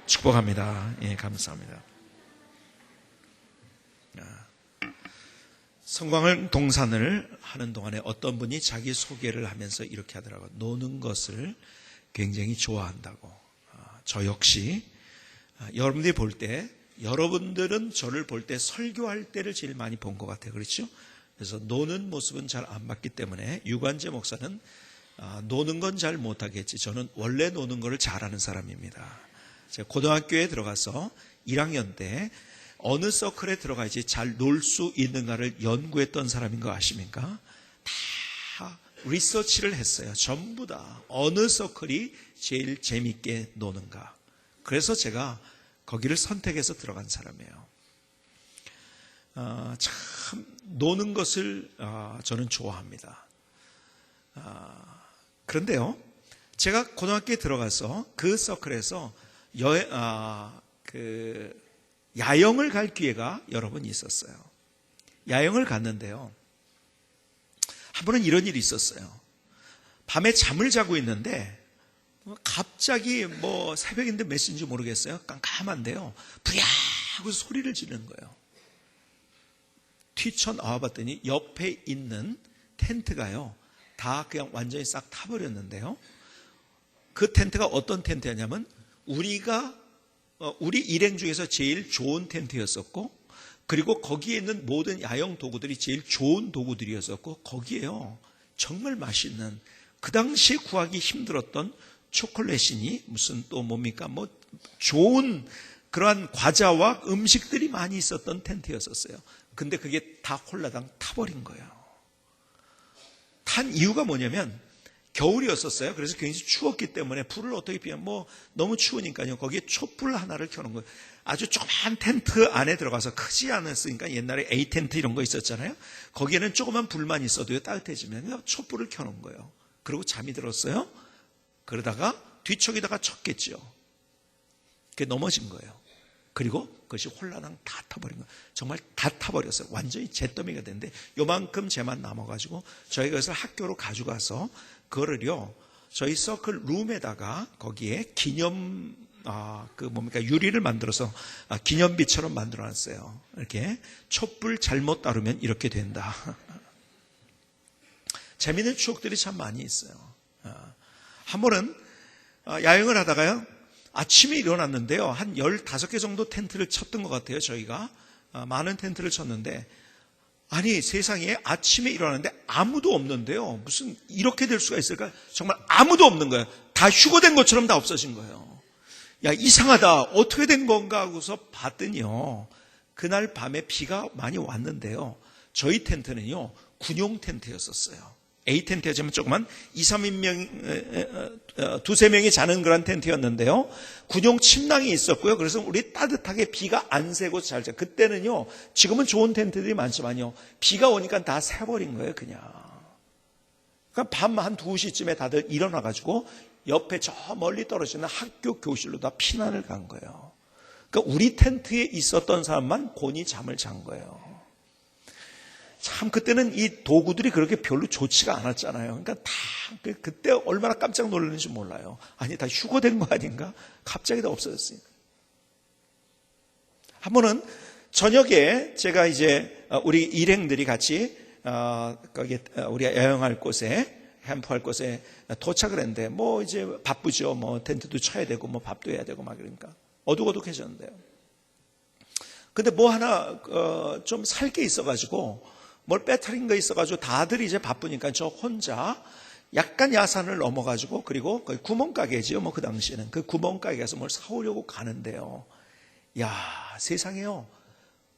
축복합니다. 예, 감사합니다. 성광을 동산을 하는 동안에 어떤 분이 자기 소개를 하면서 이렇게 하더라고요. 노는 것을 굉장히 좋아한다고. 저 역시 여러분들이 볼 때, 여러분들은 저를 볼 때 설교할 때를 제일 많이 본 것 같아요. 그렇죠? 그래서 노는 모습은 잘 안 봤기 때문에 유관재 목사는 노는 건 잘 못하겠지. 저는 원래 노는 거를 잘하는 사람입니다. 제가 고등학교에 들어가서 1학년 때 어느 서클에 들어가야지 잘 놀 수 있는가를 연구했던 사람인 거 아십니까? 다 리서치를 했어요. 전부 다 어느 서클이 제일 재밌게 노는가. 그래서 제가 거기를 선택해서 들어간 사람이에요. 참 노는 것을 저는 좋아합니다. 그런데요, 제가 고등학교에 들어가서 그 서클에서 야영을 갈 기회가 여러 번 있었어요. 야영을 갔는데요, 한 번은 이런 일이 있었어요. 밤에 잠을 자고 있는데 갑자기 새벽인데 몇 시인지 모르겠어요. 깜깜한데요, 부랴 하고 소리를 지르는 거예요. 튀쳐나와 봤더니 옆에 있는 텐트가요, 다 그냥 완전히 싹 타버렸는데요. 그 텐트가 어떤 텐트였냐면 우리 일행 중에서 제일 좋은 텐트였었고, 그리고 거기에 있는 모든 야영 도구들이 제일 좋은 도구들이었었고, 거기에요 정말 맛있는, 그 당시에 구하기 힘들었던 초콜릿이니 무슨 또 뭡니까 좋은 그러한 과자와 음식들이 많이 있었던 텐트였었어요. 근데 그게 다 홀라당 타버린 거예요. 탄 이유가 뭐냐면 겨울이었었어요. 그래서 굉장히 추웠기 때문에 불을 어떻게 피하면 너무 추우니까요, 거기에 촛불 하나를 켜놓은 거예요. 아주 조그만 텐트 안에 들어가서, 크지 않았으니까 옛날에 A 텐트 이런 거 있었잖아요. 거기에는 조그만 불만 있어도요 따뜻해지면 촛불을 켜놓은 거예요. 그리고 잠이 들었어요. 그러다가 뒤척이다가 쳤겠죠. 그게 넘어진 거예요. 그리고 그것이 홀라당 다 타버린 거예요. 정말 다 타버렸어요. 완전히 잿더미가 됐는데 요만큼 재만 남아가지고 저희가 그것을 학교로 가져가서 그거를요 저희 서클 룸에다가 거기에 기념 유리를 만들어서 기념비처럼 만들어놨어요. 이렇게 촛불 잘못 다루면 이렇게 된다. 재미있는 추억들이 참 많이 있어요. 한 번은 야영을 하다가요, 아침에 일어났는데요, 한 15개 정도 텐트를 쳤던 것 같아요. 저희가 많은 텐트를 쳤는데, 아니 세상에 아침에 일어났는데 아무도 없는데요, 무슨 이렇게 될 수가 있을까? 정말 아무도 없는 거예요. 다 휴거된 것처럼 다 없어진 거예요. 야, 이상하다, 어떻게 된 건가 하고서 봤더니요, 그날 밤에 비가 많이 왔는데요, 저희 텐트는요 군용 텐트였었어요. A 텐트였지만 조그만 2-3명, 명이 자는 그런 텐트였는데요, 군용 침낭이 있었고요. 그래서 우리 따뜻하게 비가 안 새고 잘 자. 그때는요, 지금은 좋은 텐트들이 많지만요, 비가 오니까 다 새버린 거예요, 그냥. 그러니까 밤 한 2시쯤에 다들 일어나가지고 옆에 저 멀리 떨어지는 학교 교실로 다 피난을 간 거예요. 그러니까 우리 텐트에 있었던 사람만 곤히 잠을 잔 거예요. 참 그때는 이 도구들이 그렇게 별로 좋지가 않았잖아요. 그러니까 다 그때 얼마나 깜짝 놀랐는지 몰라요. 아니 다 휴거된 거 아닌가? 갑자기 다 없어졌으니까. 한 번은 저녁에 제가 이제 우리 일행들이 같이 거기 우리가 여행할 곳에, 캠프할 곳에 도착을 했는데 이제 바쁘죠. 텐트도 쳐야 되고 밥도 해야 되고 그러니까 어둑어둑해졌는데요. 근데 하나 좀 살 게 있어가지고, 뭘 빼뜨린 거 있어가지고 다들 이제 바쁘니까 저 혼자 약간 야산을 넘어가지고, 그리고 거기 구멍가게지요. 그 당시에는 그 구멍가게 가서 뭘 사오려고 가는데요, 야 세상에요,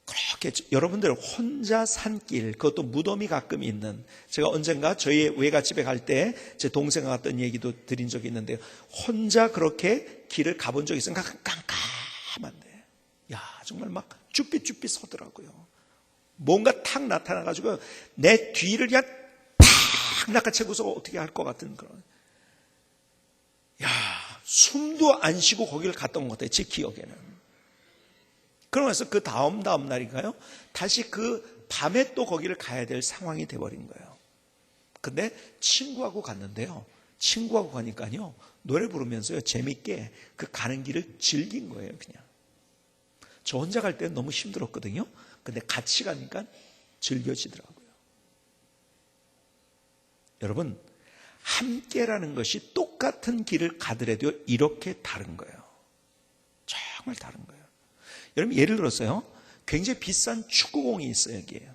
그렇게 여러분들 혼자 산길, 그것도 무덤이 가끔 있는, 제가 언젠가 저희 외갓집에 갈 때 제 동생과 갔던 얘기도 드린 적이 있는데요, 혼자 그렇게 길을 가본 적이 있으니까 깜깜한데, 야 정말 막 쭈삣쭈삣 서더라고요. 뭔가 탁 나타나가지고 내 뒤를 그냥 탁 낚아채고서 어떻게 할 것 같은 그런, 숨도 안 쉬고 거기를 갔던 것 같아요, 제 기억에는. 그러면서 그 다음 날인가요, 다시 그 밤에 또 거기를 가야 될 상황이 돼버린 거예요. 근데 친구하고 갔는데요, 친구하고 가니까요, 노래 부르면서요, 재밌게 그 가는 길을 즐긴 거예요, 그냥. 저 혼자 갈 때는 너무 힘들었거든요. 근데 같이 가니까 즐겨지더라고요. 여러분, 함께라는 것이 똑같은 길을 가더라도 이렇게 다른 거예요. 정말 다른 거예요. 여러분, 예를 들어서요, 굉장히 비싼 축구공이 있어요, 여기에.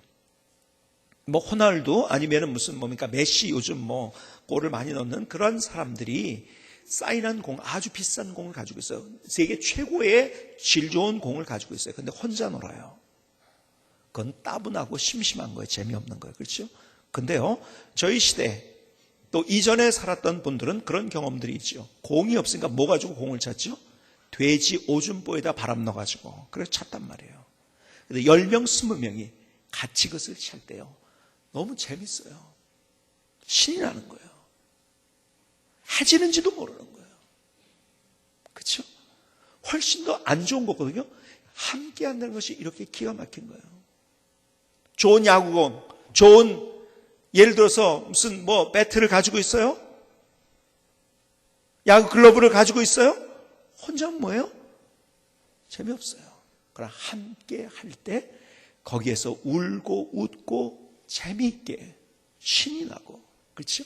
뭐 호날두 아니면은 무슨 뭡니까 메시, 요즘 뭐 골을 많이 넣는 그런 사람들이 사인한 공, 아주 비싼 공을 가지고 있어요. 세계 최고의 질 좋은 공을 가지고 있어요. 근데 혼자 놀아요. 그건 따분하고 심심한 거예요. 재미없는 거예요. 그렇죠? 근데요, 저희 시대 또 이전에 살았던 분들은 그런 경험들이 있죠. 공이 없으니까 뭐 가지고 공을 찼죠? 돼지 오줌보에다 바람 넣어가지고 그래서 찼단 말이에요. 근데 10명, 20명이 같이 그것을 찰 때요, 너무 재밌어요. 신이 나는 거예요. 해지는지도 모르는 거예요. 그렇죠? 훨씬 더 안 좋은 거거든요. 함께 한다는 것이 이렇게 기가 막힌 거예요. 좋은 야구공, 좋은, 예를 들어서 무슨 뭐 배트를 가지고 있어요? 야구 글러브를 가지고 있어요? 혼자 하면 뭐예요? 재미없어요. 그러나 함께 할 때 거기에서 울고 웃고 재미있게 신이 나고, 그렇죠?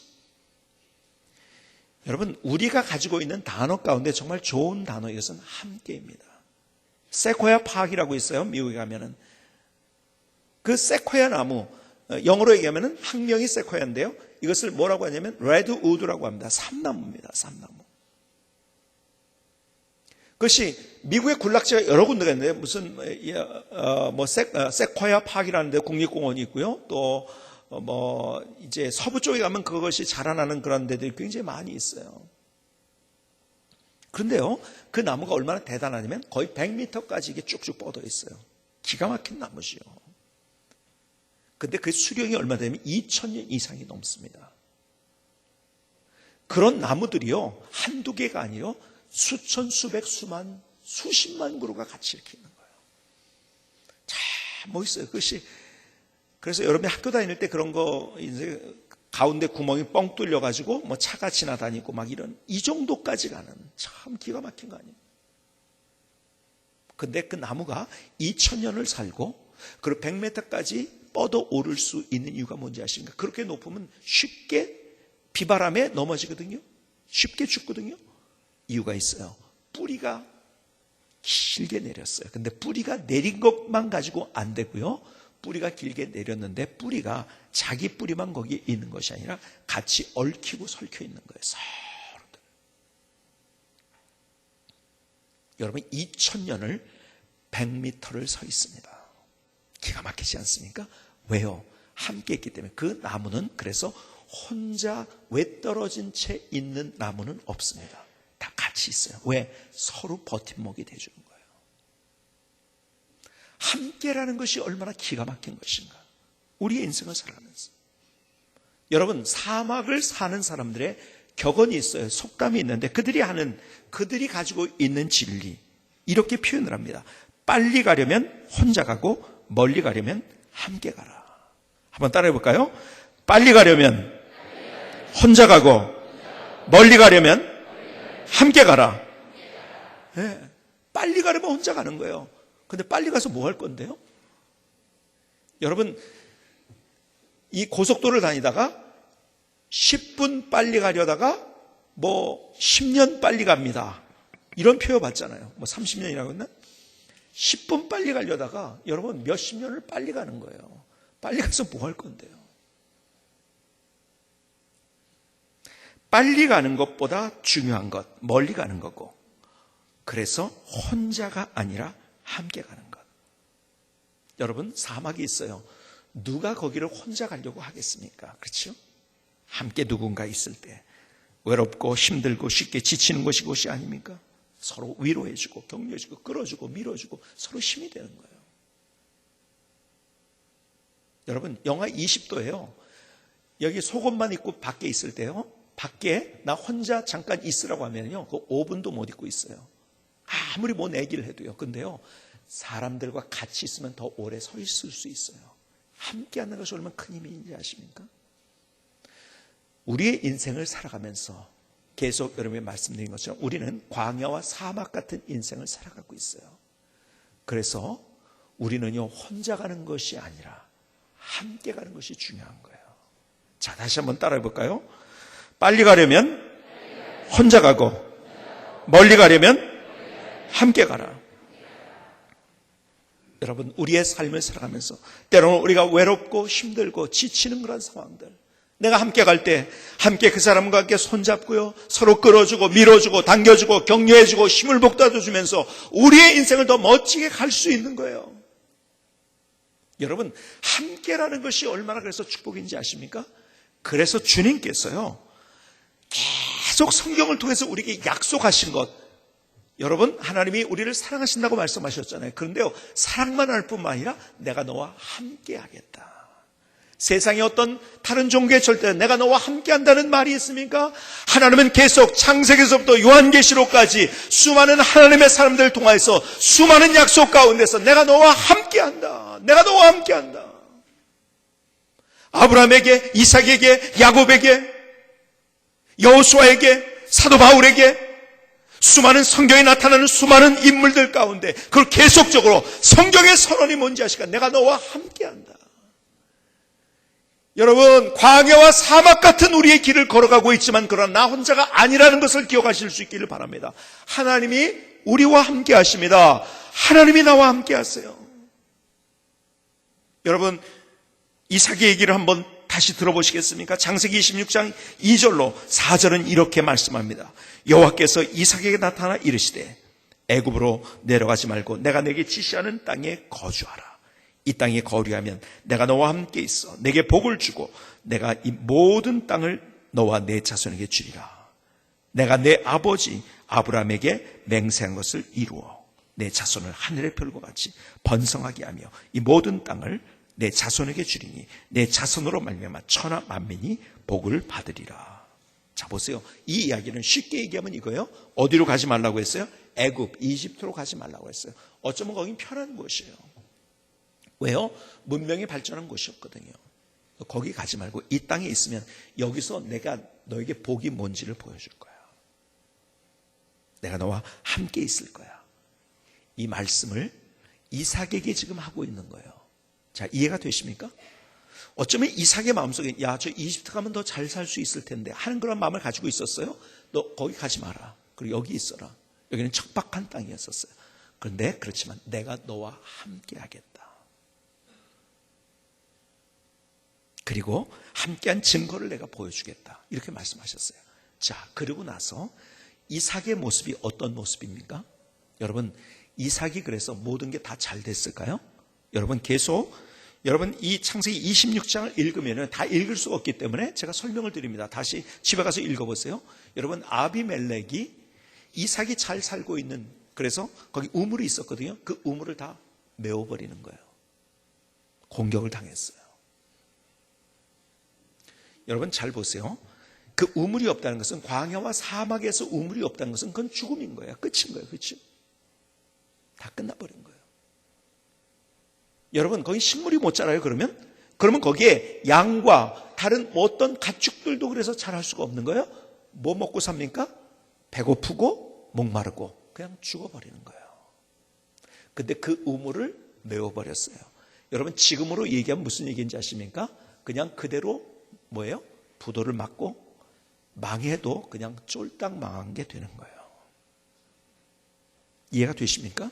여러분, 우리가 가지고 있는 단어 가운데 정말 좋은 단어, 이것은 함께입니다. 세코야 파크라고 있어요. 미국에 가면은 그 세코야 나무, 영어로 얘기하면은 학명이 세코야인데요, 이것을 뭐라고 하냐면 레드우드라고 합니다. 삼나무입니다. 삼나무. 그것이 미국의 군락지가 여러 군데가 있는데, 무슨 세코야 파크라는 데 국립공원이 있고요, 또 뭐 이제 서부 쪽에 가면 그것이 자라나는 그런 데들이 굉장히 많이 있어요. 그런데요, 그 나무가 얼마나 대단하냐면 거의 100m까지 이게 쭉쭉 뻗어 있어요. 기가 막힌 나무지요. 근데 그 수령이 얼마 되면 2000년 이상이 넘습니다. 그런 나무들이요, 한두 개가 아니요, 수천, 수백, 수만, 수십만 그루가 같이 이렇게 있는 거예요. 참 멋있어요. 그것이. 그래서 여러분이 학교 다닐 때 그런 거, 이제 가운데 구멍이 뻥 뚫려가지고 뭐 차가 지나다니고 막 이런, 이 정도까지 가는 참 기가 막힌 거 아니에요. 근데 그 나무가 2000년을 살고 그리고 100m까지 뻗어 오를 수 있는 이유가 뭔지 아십니까? 그렇게 높으면 쉽게 비바람에 넘어지거든요. 쉽게 죽거든요. 이유가 있어요. 뿌리가 길게 내렸어요. 근데 뿌리가 내린 것만 가지고 안 되고요, 뿌리가 길게 내렸는데 뿌리가 자기 뿌리만 거기에 있는 것이 아니라 같이 얽히고 설켜 있는 거예요. 서로들. 여러분, 2000년을 100m를 서 있습니다. 기가 막히지 않습니까? 왜요? 함께 있기 때문에. 그 나무는 그래서 혼자 외떨어진 채 있는 나무는 없습니다. 다 같이 있어요. 왜? 서로 버팀목이 돼주는 거예요. 함께라는 것이 얼마나 기가 막힌 것인가. 우리의 인생을 살아가면서. 여러분, 사막을 사는 사람들의 격언이 있어요. 속담이 있는데 그들이 가지고 있는 진리, 이렇게 표현을 합니다. 빨리 가려면 혼자 가고 멀리 가려면 함께 가라. 한번 따라해 볼까요? 빨리 가려면 혼자 가고 멀리 가려면 함께 가라. 네. 빨리 가려면 혼자 가는 거예요. 근데 빨리 가서 뭐 할 건데요? 여러분, 이 고속도로를 다니다가 10분 빨리 가려다가 뭐 10년 빨리 갑니다, 이런 표현 봤잖아요. 뭐 30년이라고 했나? 10분 빨리 가려다가 여러분 몇십 년을 빨리 가는 거예요. 빨리 가서 뭐 할 건데요? 빨리 가는 것보다 중요한 것, 멀리 가는 거고, 그래서 혼자가 아니라 함께 가는 것. 여러분, 사막이 있어요. 누가 거기를 혼자 가려고 하겠습니까? 그렇죠? 함께 누군가 있을 때 외롭고 힘들고 쉽게 지치는 것이 그것이 아닙니까? 서로 위로해주고 격려해주고 끌어주고 밀어주고 서로 힘이 되는 거예요. 여러분, 영하 20도예요. 여기 속옷만 입고 밖에 있을 때요, 밖에 나 혼자 잠깐 있으라고 하면요, 그 5분도 못 있고 있어요. 아무리 뭐 내기를 해도요. 근데요, 사람들과 같이 있으면 더 오래 서 있을 수 있어요. 함께 하는 것이 얼마나 큰 힘인지 아십니까? 우리의 인생을 살아가면서 계속 여러분이 말씀드린 것처럼 우리는 광야와 사막 같은 인생을 살아가고 있어요. 그래서 우리는요, 혼자 가는 것이 아니라 함께 가는 것이 중요한 거예요. 자, 다시 한번 따라해 볼까요? 빨리 가려면 혼자 가고, 멀리 가려면 함께 가라. 여러분, 우리의 삶을 살아가면서 때로는 우리가 외롭고 힘들고 지치는 그런 상황들, 내가 함께 갈 때 함께 그 사람과 함께 손잡고요, 서로 끌어주고 밀어주고 당겨주고 격려해주고 힘을 북돋아주면서 우리의 인생을 더 멋지게 갈 수 있는 거예요. 여러분, 함께라는 것이 얼마나 그래서 축복인지 아십니까? 그래서 주님께서요, 계속 성경을 통해서 우리에게 약속하신 것, 여러분, 하나님이 우리를 사랑하신다고 말씀하셨잖아요. 그런데요, 사랑만 할 뿐만 아니라 내가 너와 함께 하겠다. 세상에 어떤 다른 종교에 절대 내가 너와 함께 한다는 말이 있습니까? 하나님은 계속 창세기에서부터 요한계시록까지 수많은 하나님의 사람들을 통해서 수많은 약속 가운데서 내가 너와 함께 한다. 내가 너와 함께 한다. 아브라함에게, 이삭에게, 야곱에게, 여호수아에게, 사도 바울에게, 수많은 성경에 나타나는 수많은 인물들 가운데 그걸 계속적으로 성경의 선언이 뭔지 아실까? 내가 너와 함께 한다. 여러분, 광야와 사막 같은 우리의 길을 걸어가고 있지만 그러나 나 혼자가 아니라는 것을 기억하실 수 있기를 바랍니다. 하나님이 우리와 함께 하십니다. 하나님이 나와 함께 하세요. 여러분, 이삭의 얘기를 한번 다시 들어보시겠습니까? 창세기 26장 2절로 4절은 이렇게 말씀합니다. 여호와께서 이삭에게 나타나 이르시되 애굽으로 내려가지 말고 내가 내게 지시하는 땅에 거주하라. 이 땅에 거류하면 내가 너와 함께 있어 내게 복을 주고 내가 이 모든 땅을 너와 내 자손에게 주리라. 내가 내 아버지 아브라함에게 맹세한 것을 이루어 내 자손을 하늘의 별과 같이 번성하게 하며 이 모든 땅을 내 자손에게 주리니 내 자손으로 말미암아 천하 만민이 복을 받으리라. 자, 보세요. 이 이야기는 쉽게 얘기하면 이거예요. 어디로 가지 말라고 했어요? 애굽, 이집트로 가지 말라고 했어요. 어쩌면 거긴 편한 곳이에요. 왜요? 문명이 발전한 곳이었거든요. 거기 가지 말고 이 땅에 있으면 여기서 내가 너에게 복이 뭔지를 보여줄 거야. 내가 너와 함께 있을 거야. 이 말씀을 이삭에게 지금 하고 있는 거예요. 자, 이해가 되십니까? 어쩌면 이삭의 마음속에 야, 저 이집트 가면 더 잘 살 수 있을 텐데 하는 그런 마음을 가지고 있었어요. 너 거기 가지 마라. 그리고 여기 있어라. 여기는 척박한 땅이었었어요. 그런데 그렇지만 내가 너와 함께 하겠다. 그리고 함께한 증거를 내가 보여주겠다. 이렇게 말씀하셨어요. 자, 그러고 나서 이삭의 모습이 어떤 모습입니까? 여러분, 이삭이 그래서 모든 게 다 잘 됐을까요? 여러분, 계속 여러분 이 창세기 26장을 읽으면 다 읽을 수가 없기 때문에 제가 설명을 드립니다. 다시 집에 가서 읽어보세요. 여러분, 아비멜렉이 이삭이 잘 살고 있는, 그래서 거기 우물이 있었거든요. 그 우물을 다 메워버리는 거예요. 공격을 당했어요. 여러분 잘 보세요. 그 우물이 없다는 것은, 광야와 사막에서 우물이 없다는 것은 그건 죽음인 거예요. 끝인 거예요. 그렇죠? 다 끝나버린 거예요. 여러분, 거기 식물이 못 자라요. 그러면 거기에 양과 다른 어떤 가축들도 그래서 자랄 수가 없는 거예요. 뭐 먹고 삽니까? 배고프고 목마르고 그냥 죽어버리는 거예요. 근데 그 우물을 메워버렸어요. 여러분, 지금으로 얘기하면 무슨 얘기인지 아십니까? 그냥 그대로 뭐예요? 부도를 맞고 망해도 그냥 쫄딱 망한 게 되는 거예요. 이해가 되십니까?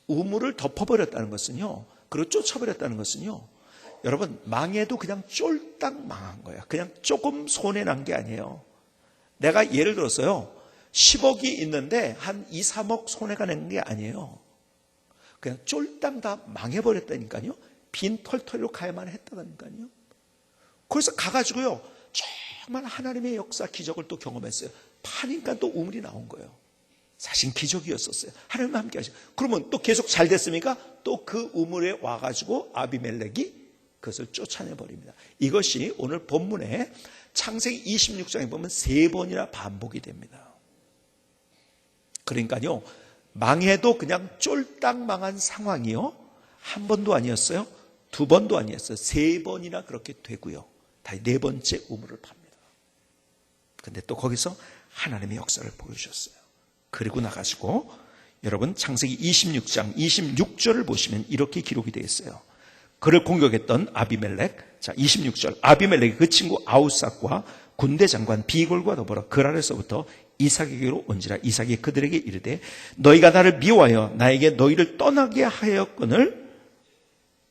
우물을 덮어버렸다는 것은요, 그리고 쫓아버렸다는 것은요, 여러분, 망해도 그냥 쫄딱 망한 거예요. 그냥 조금 손해난 게 아니에요. 내가 예를 들어서요, 10억이 있는데 한 2, 3억 손해가 낸 게 아니에요. 그냥 쫄딱 다 망해버렸다니까요. 빈 털털이로 가야만 했다니까요. 그래서 가가지고요, 정말 하나님의 역사 기적을 또 경험했어요. 파니까 또 우물이 나온 거예요. 사실 기적이었었어요. 하나님 함께 하시고. 그러면 또 계속 잘 됐습니까? 또 그 우물에 와가지고 아비멜렉이 그것을 쫓아내버립니다. 이것이 오늘 본문에 창세기 26장에 보면 3번이나 반복이 됩니다. 그러니까요, 망해도 그냥 쫄딱 망한 상황이요, 한 번도 아니었어요. 2번도 아니었어요. 3번이나 그렇게 되고요. 다 4번째 우물을 팝니다. 근데 또 거기서 하나님의 역사를 보여주셨어요. 그리고 나가지고 여러분 창세기 26장 26절을 보시면 이렇게 기록이 되어 있어요. 그를 공격했던 아비멜렉. 자, 26절. 아비멜렉이 그 친구 아우삭과 군대 장관 비골과 더불어 그랄에서부터 이삭에게로 온지라. 이삭이 그들에게 이르되 너희가 나를 미워하여 나에게 너희를 떠나게 하였거늘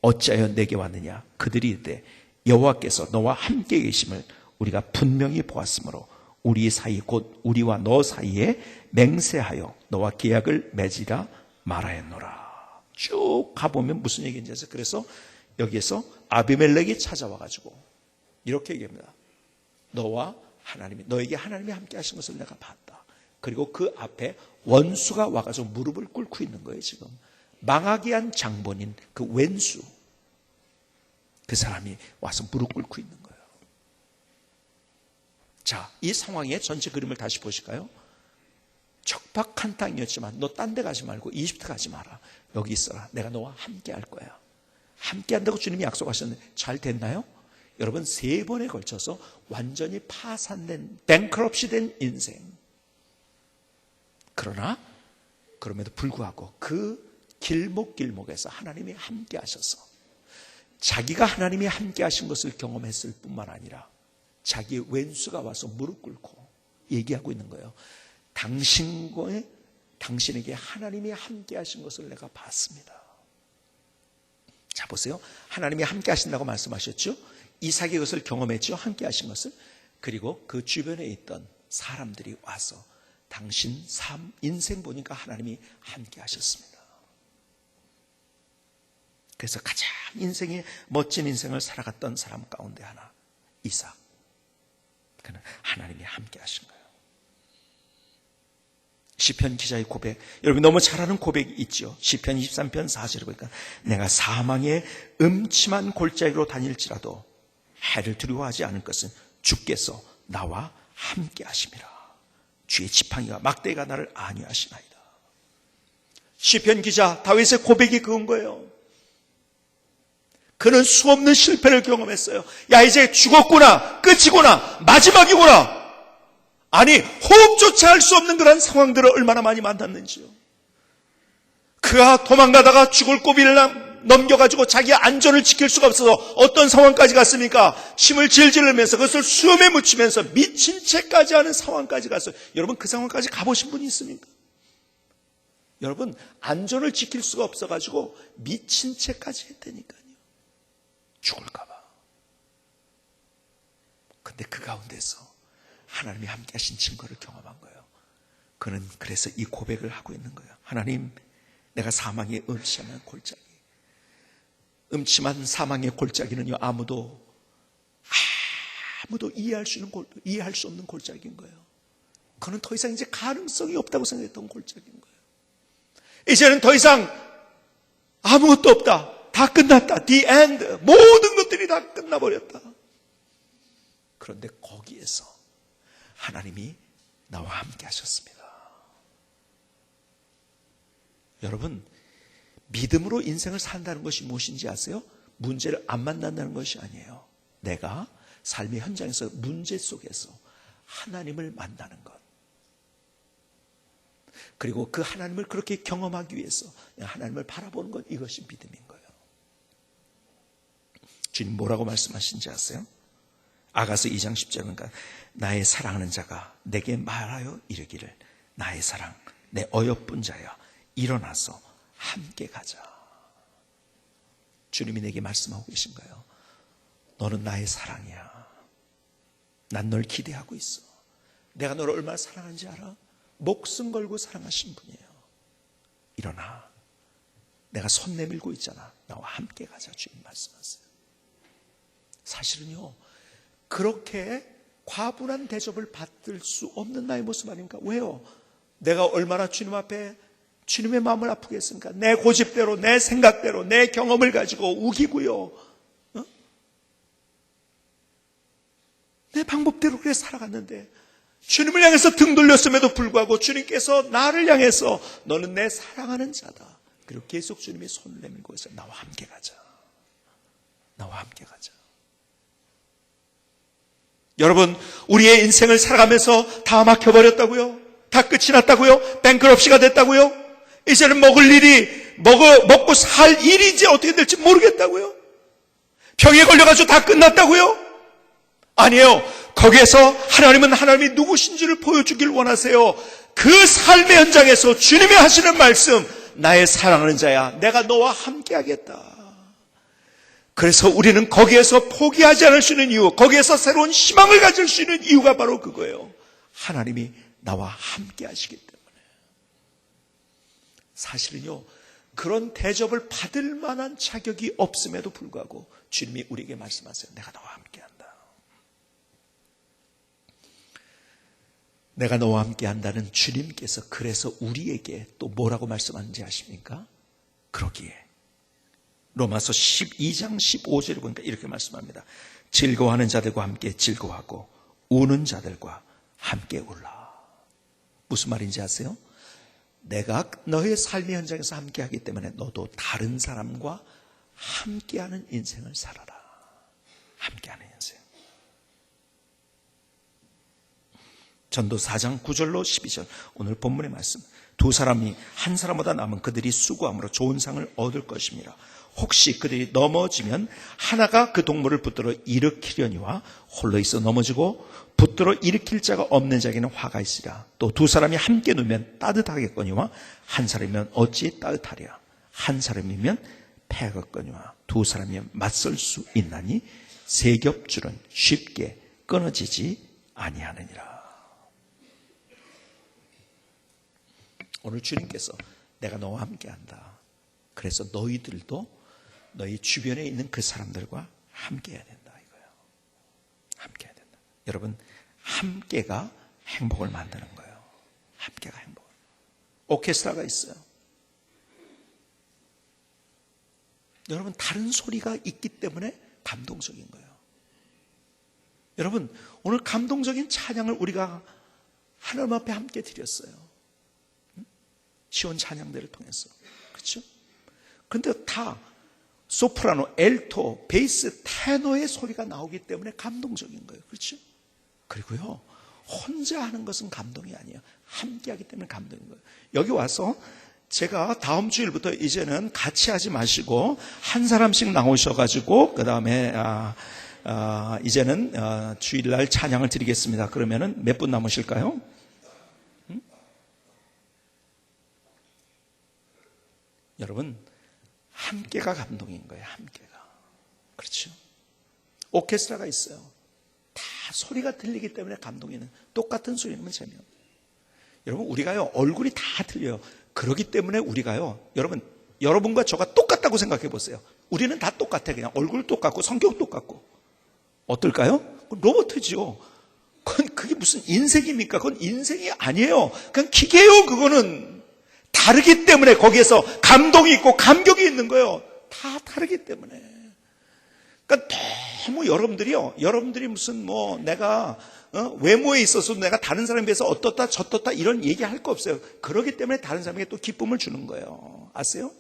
어찌하여 내게 왔느냐. 그들이 이르되 여호와께서 너와 함께 계심을 우리가 분명히 보았으므로 우리 사이 곧 우리와 너 사이에 맹세하여 너와 계약을 맺으라 말하였노라. 쭉 가보면 무슨 얘기인지 해서 그래서 여기에서 아비멜렉이 찾아와가지고 이렇게 얘기합니다. 너와 하나님이 너에게 하나님이 함께 하신 것을 내가 봤다. 그리고 그 앞에 원수가 와가지고 무릎을 꿇고 있는 거예요. 지금 망하게 한 장본인 그 왼수, 그 사람이 와서 무릎 꿇고 있는 거예요. 자, 이 상황의 전체 그림을 다시 보실까요? 척박한 땅이었지만 너 딴 데 가지 말고 이집트 가지 마라. 여기 있어라. 내가 너와 함께 할 거야. 함께 한다고 주님이 약속하셨는데 잘 됐나요? 여러분 3번에 걸쳐서 완전히 파산된 뱅크럽시 된 인생. 그러나 그럼에도 불구하고 그 길목길목에서 하나님이 함께 하셔서 자기가 하나님이 함께 하신 것을 경험했을 뿐만 아니라 자기의 왼수가 와서 무릎 꿇고 얘기하고 있는 거예요. 당신에게 하나님이 함께 하신 것을 내가 봤습니다. 자, 보세요. 하나님이 함께 하신다고 말씀하셨죠? 이삭이 그것을 경험했죠? 함께 하신 것을. 그리고 그 주변에 있던 사람들이 와서 당신 삶, 인생 보니까 하나님이 함께 하셨습니다. 그래서 가장 인생의 멋진 인생을 살아갔던 사람 가운데 하나, 이삭. 그는 하나님이 함께 하신 거예요. 시편 기자의 고백, 여러분 너무 잘 아는 고백이 있죠. 시편 23편 4절에 보니까 내가 사망의 음침한 골짜기로 다닐지라도 해를 두려워하지 않을 것은 주께서 나와 함께 하심이라. 주의 지팡이와 막대가 나를 안위하시나이다. 시편 기자 다윗의 고백이 그건 거예요. 그는 수없는 실패를 경험했어요. 야, 이제 죽었구나, 끝이구나, 마지막이구나. 아니, 호흡조차 할 수 없는 그런 상황들을 얼마나 많이 만났는지요. 그가 도망가다가 죽을 고비를 넘겨가지고 자기의 안전을 지킬 수가 없어서 어떤 상황까지 갔습니까? 침을 질질 흘면서 그것을 수염에 묻히면서 미친 채까지 하는 상황까지 갔어요. 여러분 그 상황까지 가보신 분이 있습니까? 여러분 안전을 지킬 수가 없어가지고 미친 채까지 했다니까요. 죽을까 봐. 근데 그 가운데서 하나님이 함께 하신 증거를 경험한 거예요. 그는 그래서 이 고백을 하고 있는 거예요. 하나님, 내가 사망의 음침한 골짜기, 음침한 사망의 골짜기는요, 아무도 이해할 수 없는 골짜기인 거예요. 그는 더 이상 이제 가능성이 없다고 생각했던 골짜기인 거예요. 이제는 더 이상 아무것도 없다. 다 끝났다. The end. 모든 것들이 다 끝나버렸다. 그런데 거기에서 하나님이 나와 함께 하셨습니다. 여러분, 믿음으로 인생을 산다는 것이 무엇인지 아세요? 문제를 안 만난다는 것이 아니에요. 내가 삶의 현장에서 문제 속에서 하나님을 만나는 것. 그리고 그 하나님을 그렇게 경험하기 위해서 하나님을 바라보는 것, 이것이 믿음인 거예요. 주님 뭐라고 말씀하신지 아세요? 아가서 2장 10절 그러니까 나의 사랑하는 자가 내게 말하여 이르기를 나의 사랑, 내 어여쁜 자야 일어나서 함께 가자. 주님이 내게 말씀하고 계신 거예요. 너는 나의 사랑이야. 난 널 기대하고 있어. 내가 너를 얼마나 사랑하는지 알아? 목숨 걸고 사랑하신 분이에요. 일어나. 내가 손 내밀고 있잖아. 나와 함께 가자. 주님 말씀하세요. 사실은요, 그렇게 과분한 대접을 받을 수 없는 나의 모습 아닙니까? 왜요? 내가 얼마나 주님 앞에 주님의 마음을 아프게 했습니까? 내 고집대로, 내 생각대로, 내 경험을 가지고 우기고요. 내 방법대로 그렇게 살아갔는데 주님을 향해서 등 돌렸음에도 불구하고 주님께서 나를 향해서 너는 내 사랑하는 자다. 그리고 계속 주님이 손을 내밀고 해서 나와 함께 가자. 나와 함께 가자. 여러분, 우리의 인생을 살아가면서 다 막혀버렸다고요? 다 끝이 났다고요? 뱅크럽시가 됐다고요? 이제는 먹을 일이, 먹고 살 일이 이제 어떻게 될지 모르겠다고요? 병에 걸려가지고 다 끝났다고요? 아니에요. 거기에서 하나님은 하나님이 누구신지를 보여주길 원하세요. 그 삶의 현장에서 주님이 하시는 말씀, 나의 사랑하는 자야, 내가 너와 함께 하겠다. 그래서 우리는 거기에서 포기하지 않을 수 있는 이유, 거기에서 새로운 희망을 가질 수 있는 이유가 바로 그거예요. 하나님이 나와 함께 하시기 때문에. 사실은요, 그런 대접을 받을 만한 자격이 없음에도 불구하고 주님이 우리에게 말씀하세요. 내가 너와 함께 한다. 내가 너와 함께 한다는 주님께서 그래서 우리에게 또 뭐라고 말씀하는지 아십니까? 그러기에 로마서 12장 15절을 보니까 이렇게 말씀합니다. 즐거워하는 자들과 함께 즐거워하고 우는 자들과 함께 울라. 무슨 말인지 아세요? 내가 너의 삶의 현장에서 함께 하기 때문에 너도 다른 사람과 함께하는 인생을 살아라. 함께하는 인생. 전도 4장 9절로 12절 오늘 본문의 말씀. 두 사람이 한 사람보다 남은 그들이 수고함으로 좋은 상을 얻을 것입니다. 혹시 그들이 넘어지면 하나가 그 동물을 붙들어 일으키려니와 홀로 있어 넘어지고 붙들어 일으킬 자가 없는 자에게는 화가 있으랴. 또 두 사람이 함께 누면 따뜻하겠거니와 한 사람이면 어찌 따뜻하랴. 한 사람이면 패하겠거니와 두 사람이면 맞설 수 있나니 세 겹줄은 쉽게 끊어지지 아니하느니라. 오늘 주님께서 내가 너와 함께한다. 그래서 너희들도 너희 주변에 있는 그 사람들과 함께해야 된다 이거예요. 함께해야 된다. 여러분, 함께가 행복을 만드는 거예요. 함께가 행복. 오케스트라가 있어요. 여러분, 다른 소리가 있기 때문에 감동적인 거예요. 여러분, 오늘 감동적인 찬양을 우리가 하나님 앞에 함께 드렸어요. 시온 찬양대를 통해서. 그렇죠? 근데 다 소프라노, 엘토, 베이스, 테너의 소리가 나오기 때문에 감동적인 거예요. 그렇죠? 그리고요, 혼자 하는 것은 감동이 아니에요. 함께 하기 때문에 감동인 거예요. 여기 와서 제가 다음 주일부터 이제는 같이 하지 마시고 한 사람씩 나오셔가지고 그 다음에 이제는 주일날 찬양을 드리겠습니다. 그러면은 몇 분 남으실까요? 여러분, 함께가 감동인 거예요. 함께가. 그렇죠? 오케스트라가 있어요. 다 소리가 들리기 때문에 감동이 있는, 똑같은 소리면 재미없어요. 여러분, 우리가요, 얼굴이 다 틀려요. 그렇기 때문에 우리가요, 여러분과 저가 똑같다고 생각해 보세요. 우리는 다 똑같아. 그냥 얼굴 똑같고 성격 똑같고. 어떨까요? 로봇이죠. 그게 무슨 인생입니까? 그건 인생이 아니에요. 그냥 기계예요. 그거는 다르기 때문에 거기에서 감동이 있고 감격이 있는 거예요. 다 다르기 때문에. 그러니까 너무 여러분들이 무슨 내가 외모에 있어서 내가 다른 사람에 비해서 어떻다 저떻다 이런 얘기할 거 없어요. 그렇기 때문에 다른 사람에게 또 기쁨을 주는 거예요. 아세요?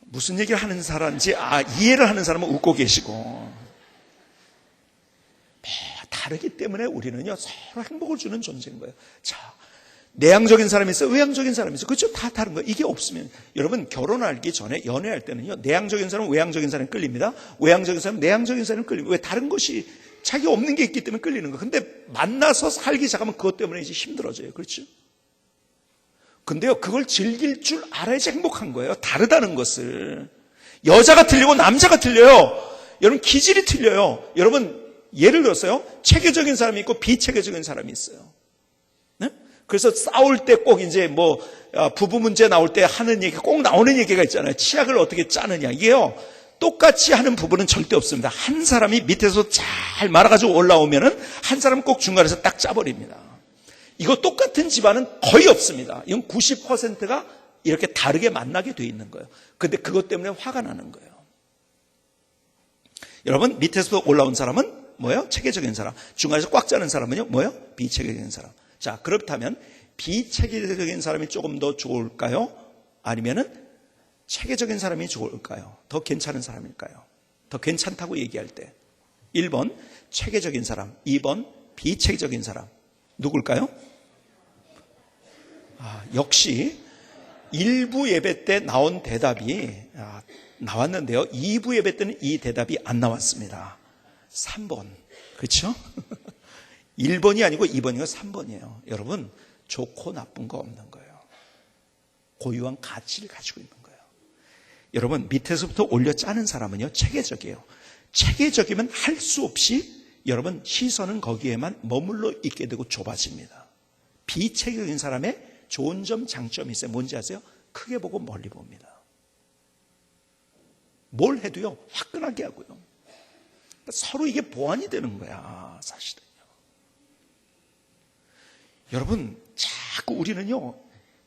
무슨 얘기를 하는 사람인지 이해를 하는 사람은 웃고 계시고, 다르기 때문에 우리는요 서로 행복을 주는 존재인 거예요. 자, 내향적인 사람이 있어요, 외향적인 사람이 있어요. 그렇죠? 다 다른 거예요. 이게 없으면 여러분, 결혼하기 전에 연애할 때는요, 내향적인 사람은 외향적인 사람이 끌립니다. 외향적인 사람은 내향적인 사람이 끌립니다. 왜? 다른 것이 자기 없는 게 있기 때문에 끌리는 거예요. 근데 만나서 살기 시작하면 그것 때문에 이제 힘들어져요. 그렇죠? 근데요, 그걸 즐길 줄 알아야지 행복한 거예요. 다르다는 것을. 여자가 틀리고 남자가 틀려요. 여러분, 기질이 틀려요. 여러분, 예를 들어서요, 체계적인 사람이 있고 비체계적인 사람이 있어요. 네? 그래서 싸울 때 꼭 이제 부부 문제 나올 때 하는 얘기, 꼭 나오는 얘기가 있잖아요. 치약을 어떻게 짜느냐. 이게요, 똑같이 하는 부부는 절대 없습니다. 한 사람이 밑에서 잘 말아가지고 올라오면은 한 사람은 꼭 중간에서 딱 짜버립니다. 이거 똑같은 집안은 거의 없습니다. 이건 90%가 이렇게 다르게 만나게 돼 있는 거예요. 근데 그것 때문에 화가 나는 거예요. 여러분, 밑에서 올라온 사람은 뭐예요? 체계적인 사람. 중간에서 꽉 짜는 사람은요, 뭐예요? 비체계적인 사람. 자, 그렇다면 비체계적인 사람이 조금 더 좋을까요? 아니면은 체계적인 사람이 좋을까요? 더 괜찮은 사람일까요? 더 괜찮다고 얘기할 때. 1번 체계적인 사람, 2번 비체계적인 사람. 누굴까요? 역시 1부 예배 때 나온 대답이 나왔는데요. 2부 예배 때는 이 대답이 안 나왔습니다. 3번. 그렇죠? 1번이 아니고 2번이고 3번이에요. 여러분, 좋고 나쁜 거 없는 거예요. 고유한 가치를 가지고 있는 거예요. 여러분, 밑에서부터 올려 짜는 사람은요, 체계적이에요. 체계적이면 할 수 없이 여러분 시선은 거기에만 머물러 있게 되고 좁아집니다. 비체계적인 사람의 좋은 점, 장점이 있어요. 뭔지 아세요? 크게 보고 멀리 봅니다. 뭘 해도요, 화끈하게 하고요. 그러니까 서로 이게 보완이 되는 거야, 사실은요. 여러분, 자꾸 우리는요,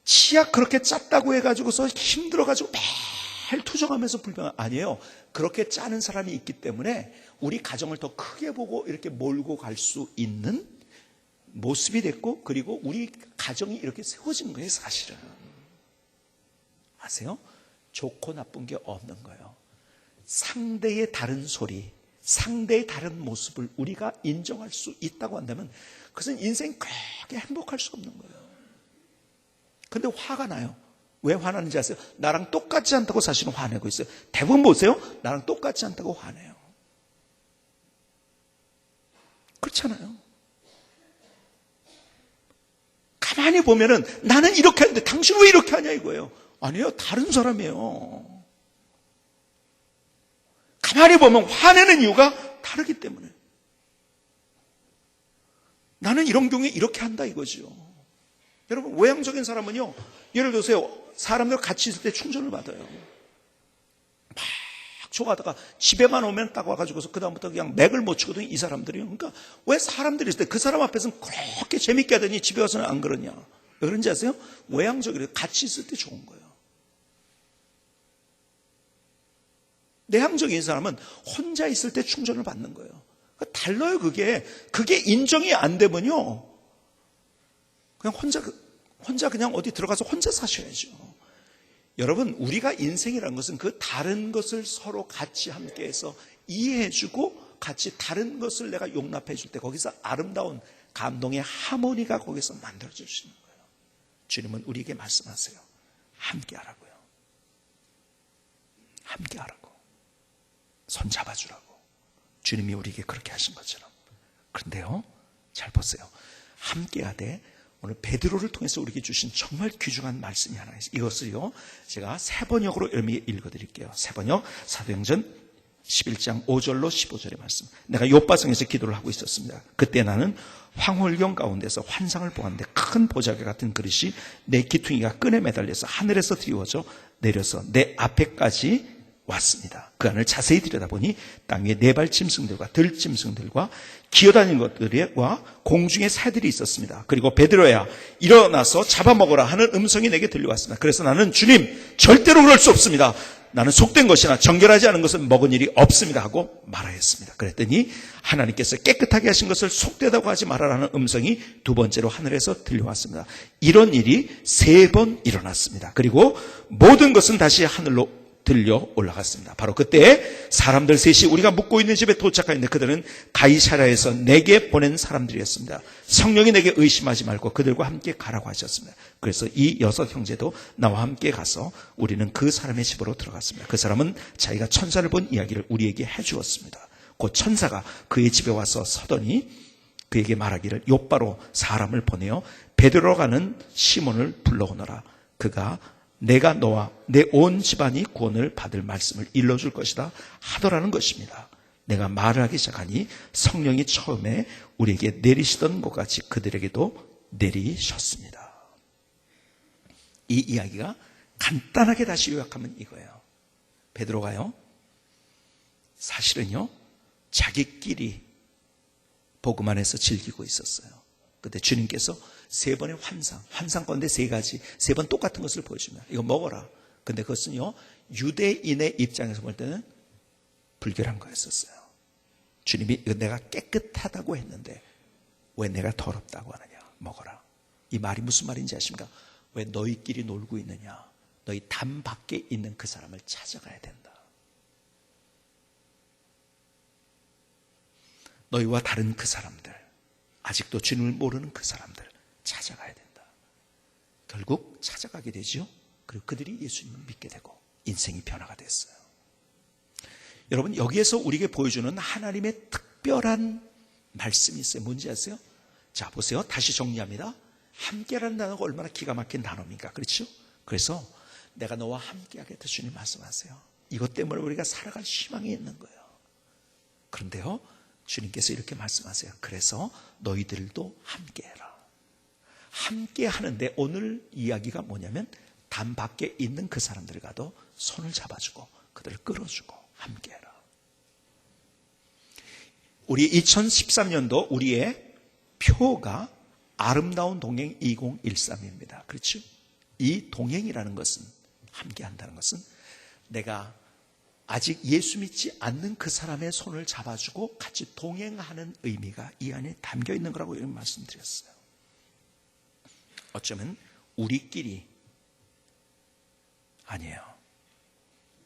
치약 그렇게 짰다고 해가지고서 힘들어가지고 매일 투정하면서 불평, 아니에요. 그렇게 짜는 사람이 있기 때문에 우리 가정을 더 크게 보고 이렇게 몰고 갈 수 있는 모습이 됐고, 그리고 우리 가정이 이렇게 세워진 거예요, 사실은. 아세요? 좋고 나쁜 게 없는 거예요. 상대의 다른 소리, 상대의 다른 모습을 우리가 인정할 수 있다고 한다면 그것은 인생이 그렇게 행복할 수 없는 거예요. 근데 화가 나요. 왜 화나는지 아세요? 나랑 똑같지 않다고 사실은 화내고 있어요. 대부분 보세요. 나랑 똑같지 않다고 화내요. 그렇잖아요. 가만히 보면은 나는 이렇게 하는데 당신은 왜 이렇게 하냐 이거예요. 아니에요. 다른 사람이에요. 가만히 보면 화내는 이유가 다르기 때문에. 나는 이런 경우에 이렇게 한다 이거죠. 여러분, 외향적인 사람은요, 예를 들어서요, 사람들 같이 있을 때 충전을 받아요. 막 좋아하다가 집에만 오면 딱 와가지고서 그다음부터 그냥 맥을 못 치거든요, 이 사람들이요. 그러니까 왜 사람들이 있을 때 그 사람 앞에서는 그렇게 재밌게 하더니 집에 와서는 안 그러냐. 왜 그런지 아세요? 외향적이래요. 같이 있을 때 좋은 거예요. 내향적인 사람은 혼자 있을 때 충전을 받는 거예요. 그러니까 달라요, 그게. 그게 인정이 안 되면요, 그냥 혼자 그냥 어디 들어가서 혼자 사셔야죠. 여러분, 우리가 인생이라는 것은 그 다른 것을 서로 같이 함께해서 이해해주고 같이 다른 것을 내가 용납해줄 때 거기서 아름다운 감동의 하모니가 거기서 만들어질 수 있는 거예요. 주님은 우리에게 말씀하세요. 함께하라고요. 함께하라고. 손 잡아주라고. 주님이 우리에게 그렇게 하신 것처럼. 그런데요, 잘 보세요. 함께하되 오늘 베드로를 통해서 우리에게 주신 정말 귀중한 말씀이 하나 있어요. 이것을요, 제가 세 번역으로 읽어드릴게요. 세 번역, 사도행전 11장 5절로 15절의 말씀. 내가 욥바성에서 기도를 하고 있었습니다. 그때 나는 황홀경 가운데서 환상을 보았는데 큰 보자기 같은 그릇이 내 기퉁이가 끈에 매달려서 하늘에서 드리워져 내려서 내 앞에까지 왔습니다. 그 안을 자세히 들여다보니 땅 위에 네 발 짐승들과 들짐승들과 기어다니는 것들과 공중의 새들이 있었습니다. 그리고 베드로야, 일어나서 잡아먹어라 하는 음성이 내게 들려왔습니다. 그래서 나는 주님, 절대로 그럴 수 없습니다. 나는 속된 것이나 정결하지 않은 것은 먹은 일이 없습니다 하고 말하였습니다. 그랬더니 하나님께서 깨끗하게 하신 것을 속되다고 하지 말아라는 음성이 두 번째로 하늘에서 들려왔습니다. 이런 일이 3번 일어났습니다. 그리고 모든 것은 다시 하늘로 들려 올라갔습니다. 바로 그때 사람들 셋이 우리가 묵고 있는 집에 도착하였는데 그들은 가이사랴에서 내게 보낸 사람들이었습니다. 성령이 내게 의심하지 말고 그들과 함께 가라고 하셨습니다. 그래서 이 6 형제도 나와 함께 가서 우리는 그 사람의 집으로 들어갔습니다. 그 사람은 자기가 천사를 본 이야기를 우리에게 해주었습니다. 곧 천사가 그의 집에 와서 서더니 그에게 말하기를 욥바로 사람을 보내어 베드로라는 시몬을 불러오너라. 그가 내가 너와 내 온 집안이 구원을 받을 말씀을 일러줄 것이다 하더라는 것입니다. 내가 말을 하기 시작하니 성령이 처음에 우리에게 내리시던 것 같이 그들에게도 내리셨습니다. 이 이야기가 간단하게 다시 요약하면 이거예요. 베드로가요, 사실은요, 자기끼리 복음 안에서 즐기고 있었어요. 그때 주님께서 3번의 환상 가운데 3가지, 3번 똑같은 것을 보여줍니다. 이거 먹어라. 근데 그것은요, 유대인의 입장에서 볼 때는 불결한 거였었어요. 주님이 이거 내가 깨끗하다고 했는데 왜 내가 더럽다고 하느냐. 먹어라. 이 말이 무슨 말인지 아십니까? 왜 너희끼리 놀고 있느냐. 너희 담 밖에 있는 그 사람을 찾아가야 된다. 너희와 다른 그 사람들, 아직도 주님을 모르는 그 사람들 찾아가야 된다. 결국 찾아가게 되죠. 그리고 그들이 예수님을 믿게 되고 인생이 변화가 됐어요. 여러분, 여기에서 우리에게 보여주는 하나님의 특별한 말씀이 있어요. 뭔지 아세요? 자, 보세요. 다시 정리합니다. 함께라는 단어가 얼마나 기가 막힌 단어입니까? 그렇죠? 그래서 내가 너와 함께하겠다 주님 말씀하세요. 이것 때문에 우리가 살아갈 희망이 있는 거예요. 그런데요, 주님께서 이렇게 말씀하세요. 그래서 너희들도 함께해라. 함께 하는데 오늘 이야기가 뭐냐면 담 밖에 있는 그 사람들을 가도 손을 잡아주고 그들을 끌어주고 함께해라. 우리 2013년도 우리의 표가 아름다운 동행 2013입니다. 그렇죠? 이 동행이라는 것은, 함께한다는 것은 내가 아직 예수 믿지 않는 그 사람의 손을 잡아주고 같이 동행하는 의미가 이 안에 담겨 있는 거라고 이런 말씀드렸어요. 어쩌면 우리끼리 아니에요.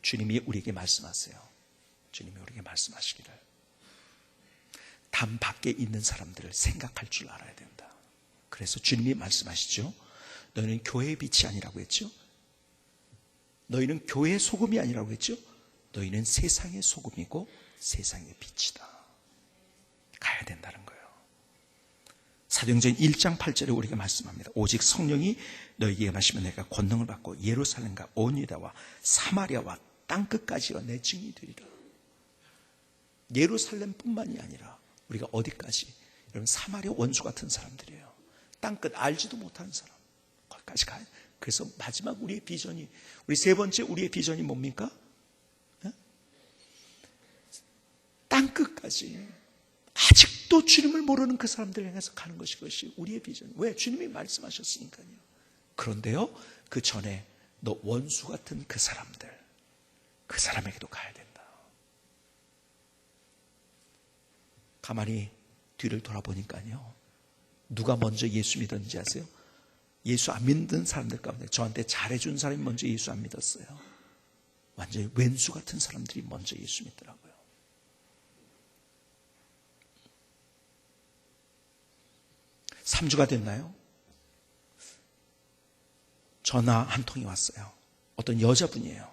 주님이 우리에게 말씀하세요. 주님이 우리에게 말씀하시기를 담 밖에 있는 사람들을 생각할 줄 알아야 된다. 그래서 주님이 말씀하시죠. 너희는 교회의 빛이 아니라고 했죠. 너희는 교회의 소금이 아니라고 했죠. 너희는 세상의 소금이고 세상의 빛이다. 가야 된다는 거예요. 사도행전 1장 8절에 우리가 말씀합니다. 오직 성령이 너희에게 마시면 내가 권능을 받고 예루살렘과 온 유다와 사마리아와 땅끝까지가 내 증인이 되리라. 예루살렘뿐만이 아니라 우리가 어디까지? 여러분, 사마리아 원수 같은 사람들이에요. 땅끝 알지도 못하는 사람, 거기까지 가요. 그래서 마지막 우리의 비전이, 우리 세 번째 우리의 비전이 뭡니까? 땅끝까지 아직도 주님을 모르는 그 사람들을 향해서 가는 것이 우리의 비전. 왜? 주님이 말씀하셨으니까요. 그런데요, 그 전에 너 원수 같은 그 사람들, 그 사람에게도 가야 된다. 가만히 뒤를 돌아보니까요, 누가 먼저 예수 믿었는지 아세요? 예수 안 믿는 사람들 가운데 저한테 잘해준 사람이 먼저 예수 안 믿었어요. 완전히 왼수 같은 사람들이 먼저 예수 믿더라고요. 3주가 됐나요? 전화 한 통이 왔어요. 어떤 여자분이에요.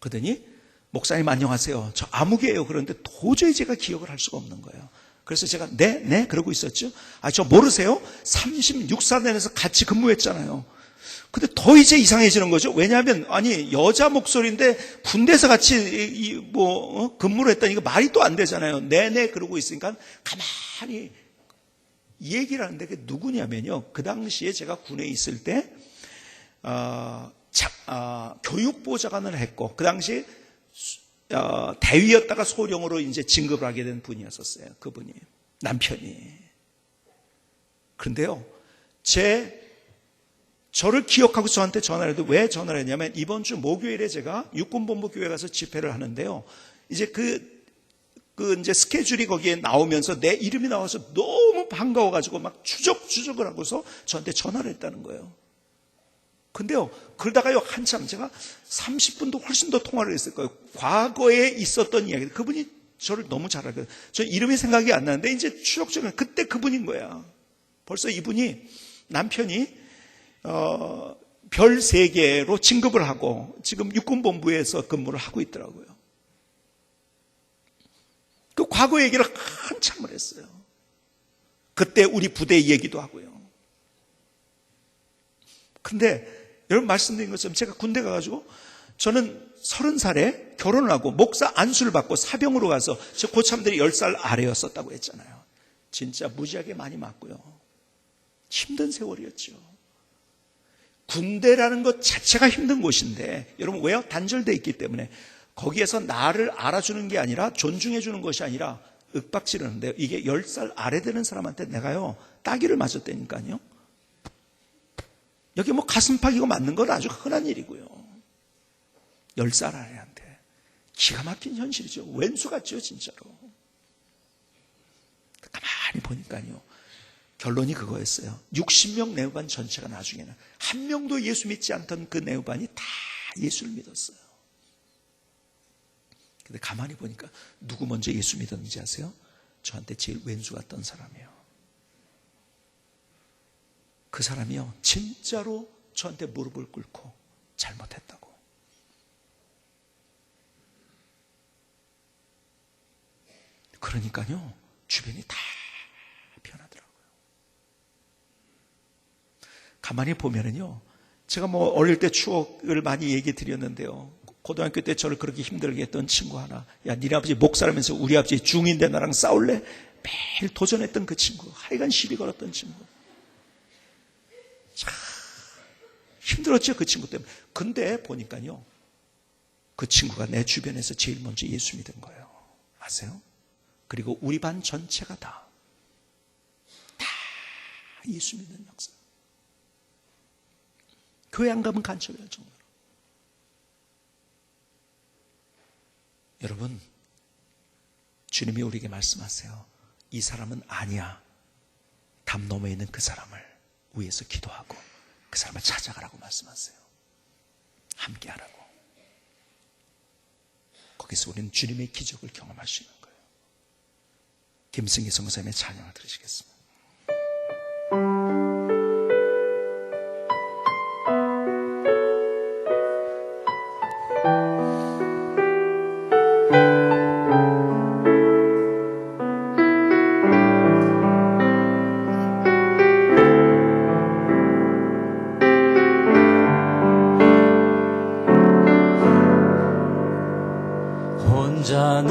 그러더니 목사님 안녕하세요. 저 아무개예요. 그런데 도저히 제가 기억을 할 수가 없는 거예요. 그래서 제가 네 그러고 있었죠. 저 모르세요? 36사단에서 같이 근무했잖아요. 근데 더 이제 이상해지는 거죠. 왜냐하면 여자 목소리인데 군대에서 같이 근무를 했다니까 말이 또 안 되잖아요. 네 그러고 있으니까 가만히 얘기를 하는데 그게 누구냐면요. 그 당시에 제가 군에 있을 때 교육보좌관을 했고 그 당시에 대위였다가 소령으로 이제 진급을 하게 된 분이었었어요. 그분이, 남편이. 그런데요, 저를 기억하고 저한테 전화를 해도 왜 전화를 했냐면 이번 주 목요일에 제가 육군본부 교회 가서 집회를 하는데요. 이제 이제 스케줄이 거기에 나오면서 내 이름이 나와서 너무 반가워가지고 막 추적을 하고서 저한테 전화를 했다는 거예요. 근데요, 그러다가요, 한참 제가 30분도 훨씬 더 통화를 했을 거예요. 과거에 있었던 이야기. 그분이 저를 너무 잘 알거든요. 저 이름이 생각이 안 나는데 이제 추적적으로 그때 그분인 거야. 벌써 이분이, 남편이 별 3개로 진급을 하고 지금 육군본부에서 근무를 하고 있더라고요. 그 과거 얘기를 한참을 했어요. 그때 우리 부대 얘기도 하고요. 근데 여러분 말씀드린 것처럼 제가 군대 가가지고 저는 30살에 결혼을 하고 목사 안수를 받고 사병으로 가서 저 고참들이 10살 아래였었다고 했잖아요. 진짜 무지하게 많이 맞고요. 힘든 세월이었죠. 군대라는 것 자체가 힘든 곳인데 여러분 왜요? 단절되어 있기 때문에 거기에서 나를 알아주는 게 아니라 존중해 주는 것이 아니라 윽박지르는데요. 이게 10살 아래 되는 사람한테 내가요 따기를 맞았다니까요. 여기 가슴팍이고 맞는 건 아주 흔한 일이고요. 10살 아래한테. 기가 막힌 현실이죠. 왼수 같죠, 진짜로. 가만히 보니까요. 결론이 그거였어요. 60명 내후반 전체가 나중에는 한 명도 예수 믿지 않던 그 내후반이 다 예수를 믿었어요. 근데 가만히 보니까 누구 먼저 예수 믿었는지 아세요? 저한테 제일 왼수 같던 사람이에요. 그 사람이요, 진짜로 저한테 무릎을 꿇고 잘못했다고. 그러니까요, 주변이 다 변하더라고요. 가만히 보면은요, 제가 뭐 어릴 때 추억을 많이 얘기 드렸는데요. 고등학교 때 저를 그렇게 힘들게 했던 친구 하나, 야, 니네 아버지 목사라면서 우리 아버지 중인데 나랑 싸울래? 매일 도전했던 그 친구, 하여간 시비 걸었던 친구. 참 힘들었죠, 그 친구 때문에. 근데 보니까요, 그 친구가 내 주변에서 제일 먼저 예수 믿은 거예요. 아세요? 그리고 우리 반 전체가 다 예수 믿는 역사. 교회 안 가면 간첩이할 정도로. 여러분, 주님이 우리에게 말씀하세요. 이 사람은 아니야. 담 너머에 있는 그 사람을 위해서 기도하고 그 사람을 찾아가라고 말씀하세요. 함께 하라고. 거기서 우리는 주님의 기적을 경험할 수 있는 거예요. 김승희 선교사님의 찬양을 들으시겠습니다.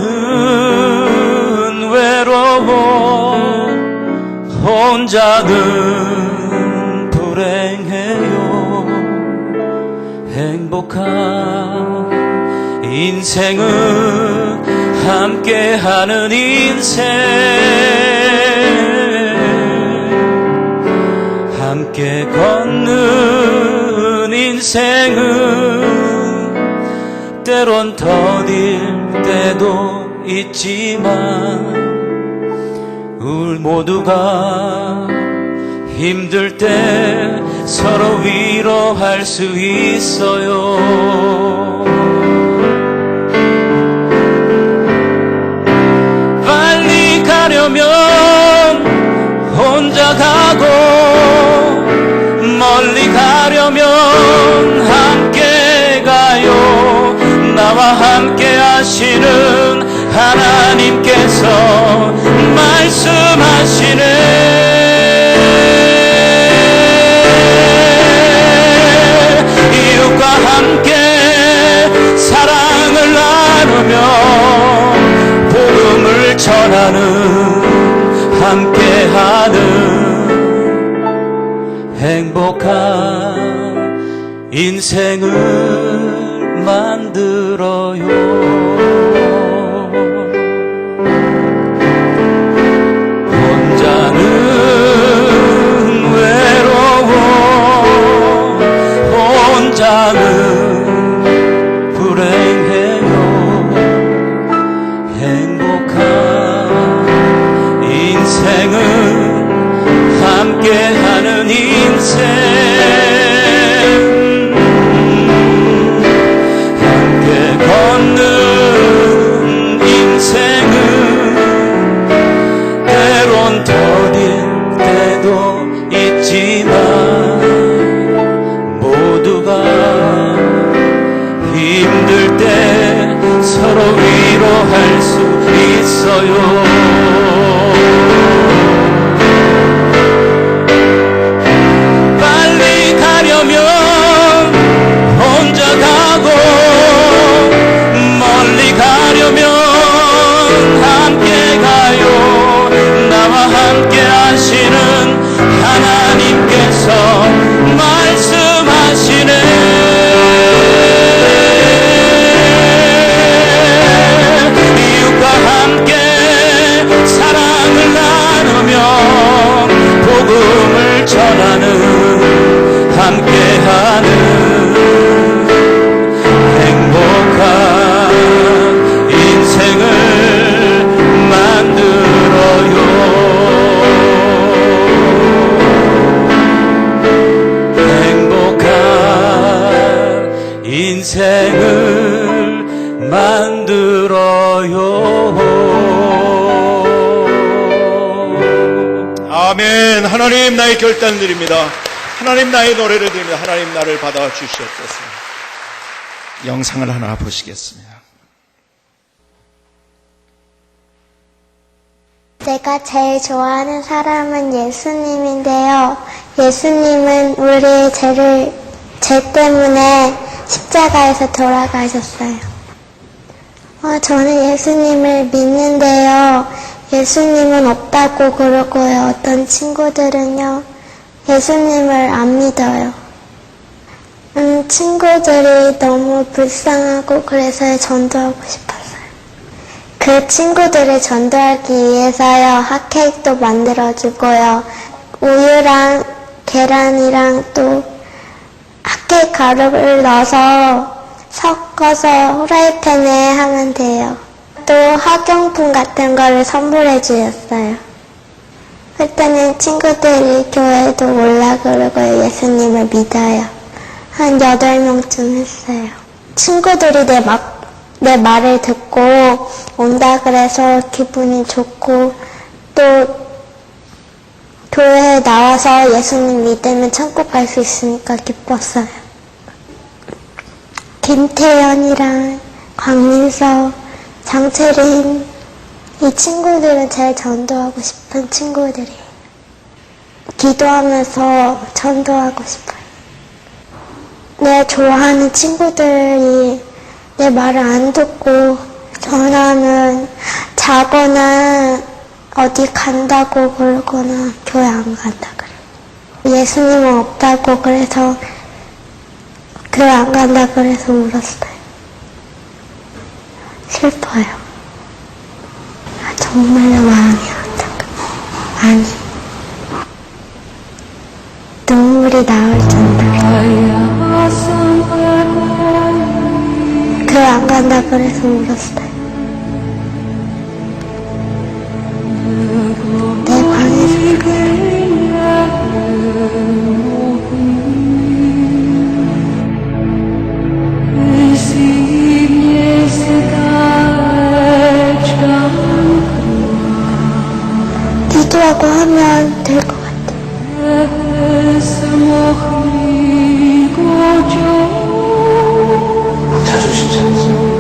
혼자는 외로워 혼자는 불행해요. 행복한 인생은 함께하는 인생, 함께 걷는 인생은 때론 더딜 때도 있지만 우리 모두가 힘들 때 서로 위로할 수 있어요. 빨리 가려면 혼자 가고 멀리 가려면 함께 가요. 나와 함께 하시는 하나님께서 말씀하시네. 이웃과 함께 사랑을 나누며 복음을 전하는 함께하는 행복한 인생을 만들어요. 혼자는 외로워 혼자는 불행해요. 행복한 인생은 함께하는 인생, 함께 걷는 인생은 때론 더딜 때도 있지만 모두가 힘들 때 서로 위로할 수 있어요. 빨리 가려면 혼자 가고 멀리 가려면 함께 가요. 나와 함께 하시는 하나님께서 말씀하시네. 이웃과 함께 사랑을 나누며 복음을 전하는 함께하는 행복한 인생을 만들어요. 행복한 인생을 만들어요. 아멘. 하나님 나의 결단을 드립니다. 하나님 나의 노래를 드립니다. 하나님 나를 받아주시옵소서. 영상을 하나 보시겠습니다. 제가 제일 좋아하는 사람은 예수님인데요. 예수님은 우리의 죄 때문에 십자가에서 돌아가셨어요. 저는 예수님을 믿는데요. 예수님은 없다고 그러고요. 어떤 친구들은요, 예수님을 안 믿어요. 친구들이 너무 불쌍하고 그래서 전도하고 싶었어요. 그 친구들을 전도하기 위해서요, 핫케이크도 만들어주고요, 우유랑 계란이랑 또 핫케이크 가루를 넣어서 섞어서 후라이팬에 하면 돼요. 또 학용품 같은 거를 선물해 주셨어요. 그때는 친구들이 교회도 올라 그러고 예수님을 믿어요. 한 8명쯤 했어요. 친구들이 내 말을 듣고 온다 그래서 기분이 좋고, 또 교회에 나와서 예수님 믿으면 천국 갈 수 있으니까 기뻤어요. 김태연이랑 광민서, 장채린, 이 친구들은 제일 전도하고 싶은 친구들이에요. 기도하면서 전도하고 싶어요. 내 좋아하는 친구들이 내 말을 안 듣고 전화하면 자거나 어디 간다고 그러거나 교회 안 간다 그래요. 예수님은 없다고 그래서 교회 안 간다 그래서 울었어요. 슬퍼요. 정말로 마음이 아프다. 아니, 눈물이 나올 정도로 교회 안 간다 그래서 울었어요. 내 방에서 기도하고 하면 될 것 같아요. 자존심 상했어.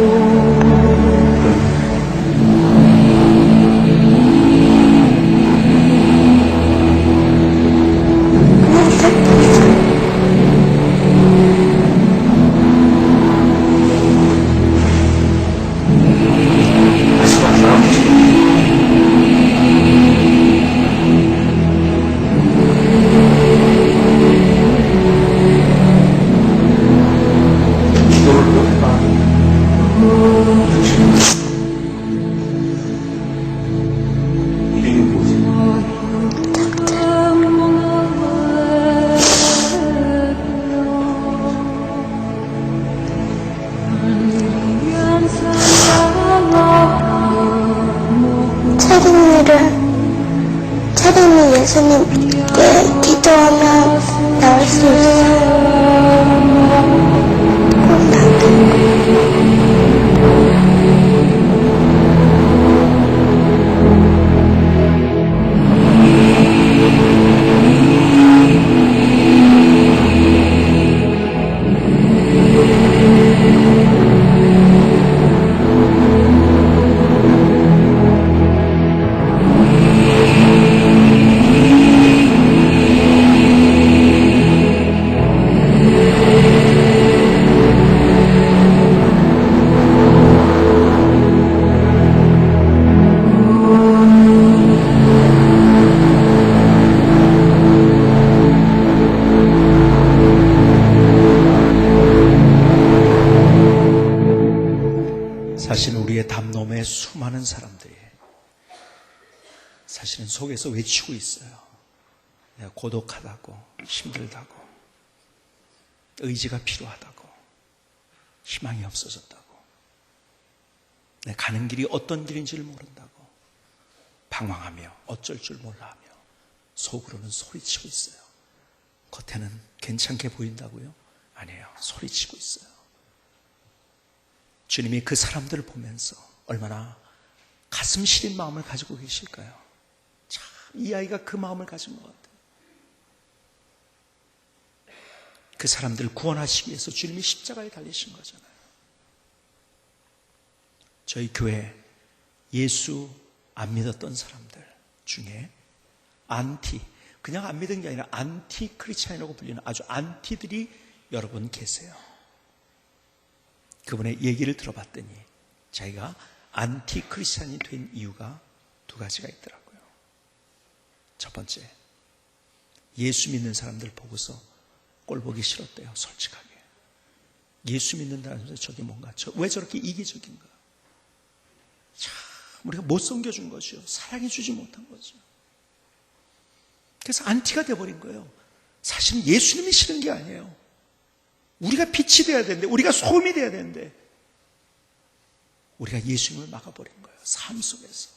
채린이 예수님께 기도하면 나올 수 있어요. 꼭 나도. 사실 우리의 담론에 수많은 사람들이 사실은 속에서 외치고 있어요. 내가 고독하다고, 힘들다고, 의지가 필요하다고, 희망이 없어졌다고, 내 가는 길이 어떤 길인지를 모른다고, 방황하며 어쩔 줄 몰라하며 속으로는 소리치고 있어요. 겉에는 괜찮게 보인다고요? 아니에요. 소리치고 있어요. 주님이 그 사람들을 보면서 얼마나 가슴 시린 마음을 가지고 계실까요? 참 이 아이가 그 마음을 가진 것 같아요. 그 사람들을 구원하시기 위해서 주님이 십자가에 달리신 거잖아요. 저희 교회 예수 안 믿었던 사람들 중에 그냥 안 믿은 게 아니라 안티 크리스찬이라고 불리는 아주 안티들이 여러분 계세요. 그분의 얘기를 들어봤더니 자기가 안티 크리스찬이 된 이유가 두 가지가 있더라고요. 첫 번째, 예수 믿는 사람들 보고서 꼴 보기 싫었대요. 솔직하게. 예수 믿는다는 데 저게 뭔가, 왜 저렇게 이기적인가? 참 우리가 못 섬겨준 거죠. 사랑해주지 못한 거죠. 그래서 안티가 돼버린 거예요. 사실은 예수님이 싫은 게 아니에요. 우리가 빛이 돼야 되는데, 우리가 소금이 돼야 되는데 우리가 예수님을 막아버린 거예요. 삶 속에서.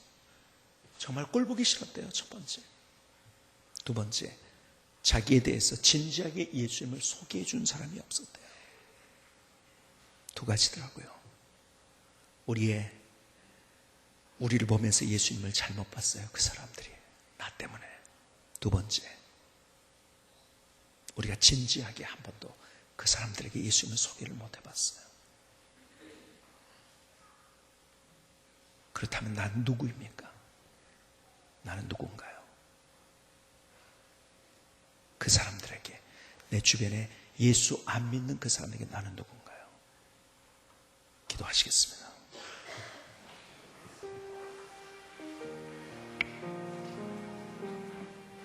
정말 꼴보기 싫었대요. 첫 번째. 두 번째, 자기에 대해서 진지하게 예수님을 소개해 준 사람이 없었대요. 두 가지더라고요. 우리를 보면서 예수님을 잘못 봤어요. 그 사람들이. 나 때문에. 두 번째, 우리가 진지하게 한 번도 그 사람들에게 예수님을 소개를 못 해봤어요. 그렇다면 난 누구입니까? 나는 누군가요? 그 사람들에게, 내 주변에 예수 안 믿는 그 사람에게 나는 누군가요? 기도하시겠습니다.